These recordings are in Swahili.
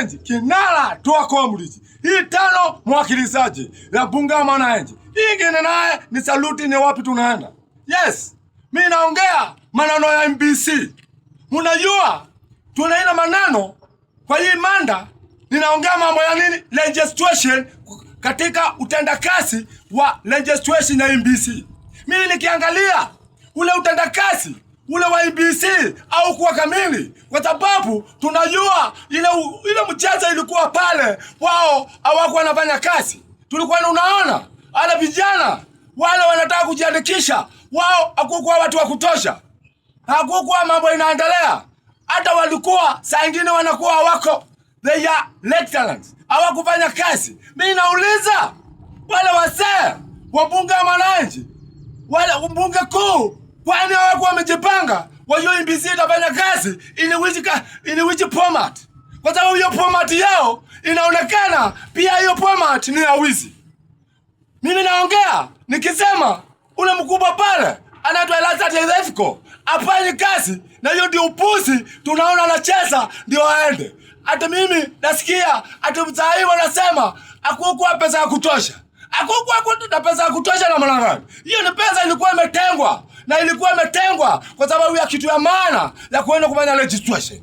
Kinara toa Comrades. Hii tano mwakilizaji la bunge mwananchi. Hii ingine naye ni saluti ni wapi tunaenda. Yes. Mimi naongea maneno ya MBC. Mnajua tunaina maneno kwa hii manda ninaongea mambo ya nini? Legislation katika utendakazi wa legislation ya MBC. Mimi nikiangalia ule utendakazi ule wa MBC au kuwa kamili, kwa sababu tunajua ile mchezo ilikuwa pale, wao hawakuwa wanafanya kazi. Tulikuwa unaona wale vijana wale wanataka kujiandikisha, wao hakukuwa watu wa kutosha, hakukuwa mambo inaendelea. Hata walikuwa saa nyingine wanakuwa wako they are lecturers, hawakufanya kazi. Mimi nauliza wale wasee wa bunge la mwananchi, wale bunge kuu, kwani hawakuwa wamejipanga wajua MBC itafanya kazi in which format? Kwa sababu hiyo format yao inaonekana pia hiyo format ni ya wizi. Mimi naongea nikisema ule mkubwa pale anaitwa Elaza afanye kazi, na hiyo ndio upuzi tunaona anacheza ndio aende. Hata mimi nasikia hata mzai wanasema hakukuwa pesa ya kutosha. Hakukuwa na pesa ya kutosha na maana gani? Hiyo ni pesa ilikuwa imetengwa, na ilikuwa imetengwa kwa sababu ya kitu ya maana ya kuenda kufanya registration.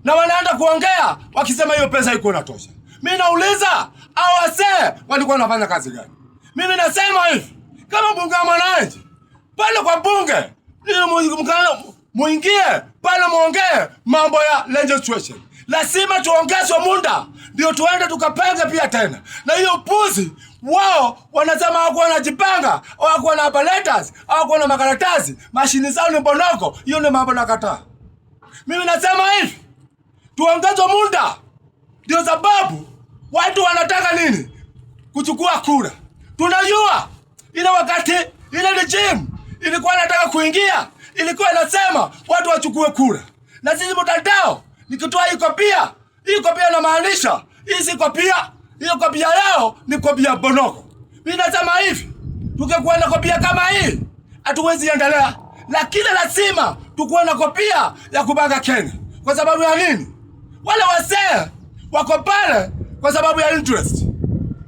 Na wanaenda kuongea wakisema hiyo pesa iko inatosha. Mimi nauliza hao wasee walikuwa wanafanya kazi gani? Mimi nasema hivi, kama bunge la mwananchi pale kwa bunge muingie pale muongee mambo ya legislation. Lazima tuongezwe muda ndio tuende tukapanga pia tena. Na hiyo puzi wao wanasema wako wanajipanga, wako na apparatus, wako na makaratasi, mashini zao ni bonoko. Hiyo ni mambo nakataa. Mimi nasema hivi, tuongezwe muda. Ndio sababu watu wanataka nini? Kuchukua kura. Tunajua ile wakati ile regime ilikuwa inataka kuingia, ilikuwa inasema watu wachukue kura. Na sisi mtandao nikitoa hii kopia na maanisha hii si kopia, hiyo kopia yao ni kopia bonoko. Mimi nasema hivi, tukikuwa na kopia kama hii hatuwezi endelea, lakini lazima tukuwe na kopia ya kubanga Kenya. Kwa sababu ya nini? Wale wasee wako pale kwa sababu ya interest.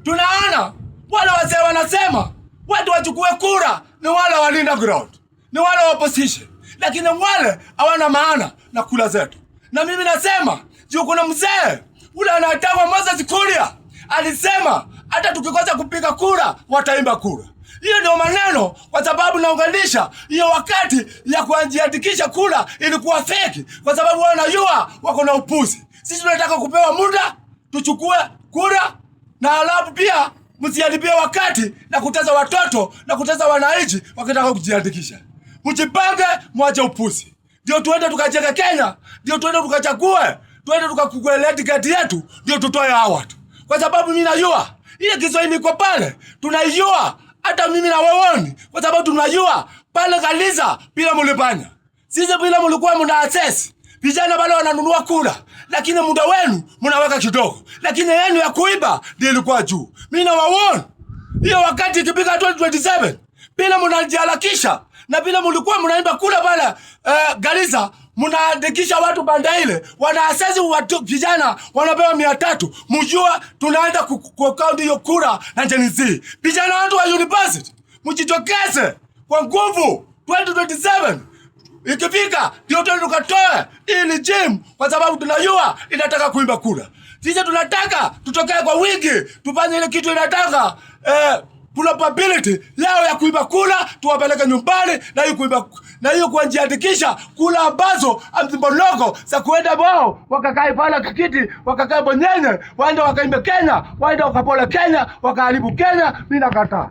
Tunaona wale wasee wanasema watu wachukue kura ni wale walinda ground, ni wale opposition, lakini wale hawana maana na kula zetu. Na mimi nasema juu kuna mzee ule anaitwa Moses Kuria alisema hata tukikosa kupiga kura wataimba kura. Hiyo ndio maneno, kwa sababu naunganisha hiyo wakati ya kujiandikisha kura ilikuwa fake, kwa sababu wanajua wako na upuzi. Sisi tunataka kupewa muda tuchukue kura, na alafu pia msiharibie wakati na kuteza watoto na kuteza wananchi wakitaka kujiandikisha. Mjipange, mwache upuzi. Ndio tuende tukacheke Kenya, ndio tuende tukachague, tuende tukakueledi kati yetu, ndio tutoe hawa watu. Kwa sababu mimi najua ile Kiswahili iko pale, tunaijua hata mimi na wewe, kwa sababu tunajua pale kanisa bila mulipanya. Sisi bila mulikuwa mna access. Vijana wale wananunua kura, lakini muda wenu mnaweka kidogo, lakini yenu ya kuiba ndio ilikuwa juu. Mimi na wewe hiyo wakati ikipika 2027 bila mnajiharakisha, na bila mlikuwa mnaimba kula pale Garissa, mnaandikisha watu banda ile, wanaasasi watu vijana wanapewa 300. Mjua tunaenda kucount hiyo kura na jenzi. Vijana watu wa university, mjitokeze kwa nguvu 2027. Ikifika ndio tukatoe ili gym, kwa sababu tunajua inataka kuimba kura. Sisi tunataka tutokee kwa wingi, tufanye ile kitu inataka probability leo ya kuiba kula tuwapeleke nyumbani, na hiyo kuiba na hiyo kujiandikisha kula ambazo amzimbonoko za kuenda wao wakakae pala kakiti, wakakae bonyenye, waende wakaimbe Kenya, waende wakapole Kenya, wakaharibu Kenya. Mimi nakataa.